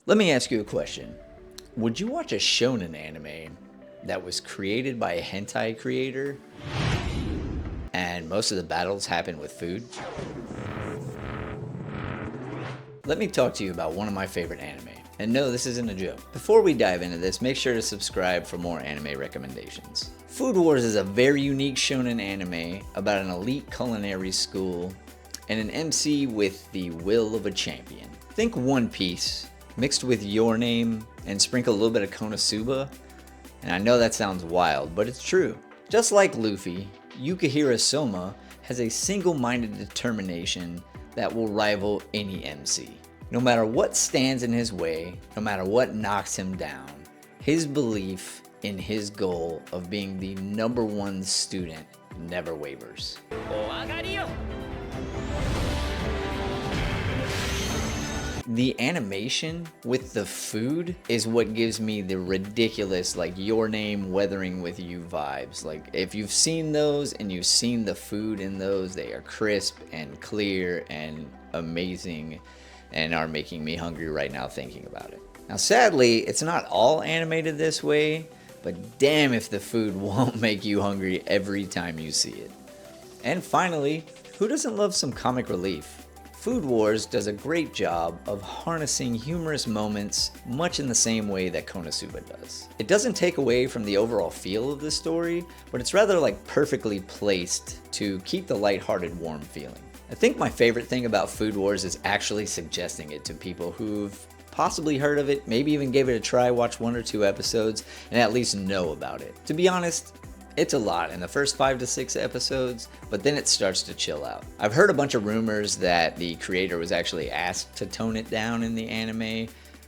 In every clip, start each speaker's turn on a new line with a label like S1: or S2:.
S1: Let me ask you a question. Would you watch a shonen anime that was created by a hentai creator and most of the battles happen with food? Let me talk to you about one of my favorite anime. And no, this isn't a joke. Before we dive into this, make sure to subscribe for more anime recommendations. Food Wars is a very unique shonen anime about an elite culinary school and an MC with the will of a champion. Think One Piece mixed with Your Name and sprinkle a little bit of Konosuba. And I know that sounds wild, but it's true. Just like Luffy, Yukihira Soma has a single-minded determination that will rival any MC. No matter what stands in his way, no matter what knocks him down, his belief in his goal of being the #1 student never wavers. The animation with the food is what gives me the ridiculous, like, Your Name Weathering With You vibes. Like, if you've seen those and you've seen the food in those, they are crisp and clear and amazing and are making me hungry right now thinking about it. Now, sadly, it's not all animated this way, but damn if the food won't make you hungry every time you see it. And finally, who doesn't love some comic relief? Food Wars does a great job of harnessing humorous moments much in the same way that Konosuba does. It doesn't take away from the overall feel of the story, but it's rather like perfectly placed to keep the lighthearted, warm feeling. I think my favorite thing about Food Wars is actually suggesting it to people who've possibly heard of it, maybe even gave it a try, watch 1 or 2 episodes, and at least know about it. To be honest, it's a lot in the first 5 to 6 episodes, but then it starts to chill out. I've heard a bunch of rumors that the creator was actually asked to tone it down in the anime,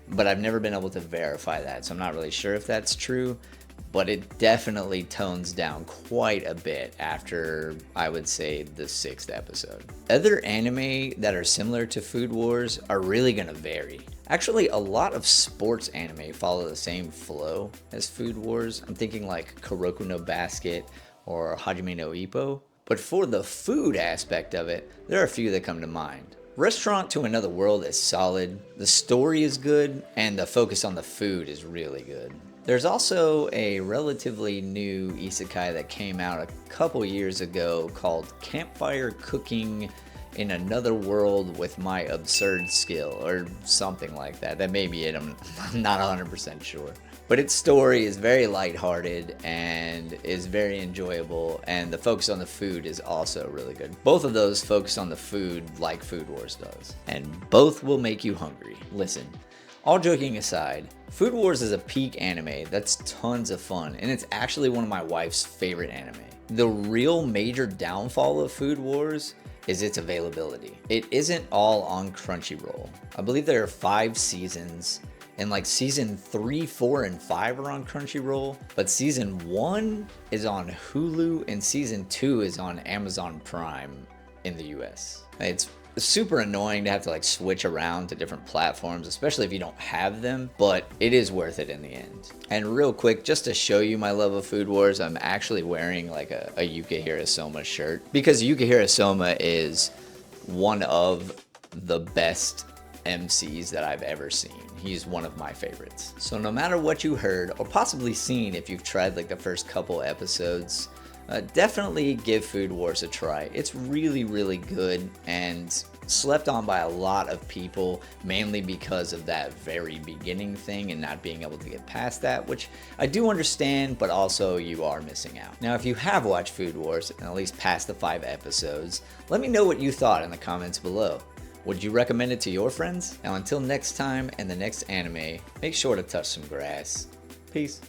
S1: but I've never been able to verify that, so I'm not really sure if that's true, but it definitely tones down quite a bit after, I would say, the 6th episode. Other anime that are similar to Food Wars are really gonna vary. Actually, a lot of sports anime follow the same flow as Food Wars. I'm thinking like Kuroko no Basket or Hajime no Ippo. But for the food aspect of it, there are a few that come to mind. Restaurant to Another World is solid, the story is good, and the focus on the food is really good. There's also a relatively new isekai that came out a couple years ago called Campfire Cooking in Another World with My Absurd Skill, or something like that. That may be it, I'm not 100% sure. But its story is very lighthearted and is very enjoyable, and the focus on the food is also really good. Both of those focus on the food like Food Wars does, and both will make you hungry. Listen, all joking aside, Food Wars is a peak anime that's tons of fun, and it's actually one of my wife's favorite anime. The real major downfall of Food Wars is its availability. It isn't all on Crunchyroll. I believe there are 5 seasons, and like season 3, 4, and 5 are on Crunchyroll, but season 1 is on Hulu and season 2 is on Amazon Prime in the US. It's super annoying to have to like switch around to different platforms, especially if you don't have them, but it is worth it in the end. And real quick, just to show you my love of Food Wars, I'm actually wearing like a Yukihira Soma shirt, because Yukihira Soma is one of the best MCs that I've ever seen. He's one of my favorites. So no matter what you heard or possibly seen, if you've tried like the first couple episodes, definitely give Food Wars a try. It's really, really good and slept on by a lot of people, mainly because of that very beginning thing and not being able to get past that, which I do understand, but also you are missing out. Now, if you have watched Food Wars and at least past the 5 episodes, let me know what you thought in the comments below. Would you recommend it to your friends? Now, until next time and the next anime, make sure to touch some grass. Peace.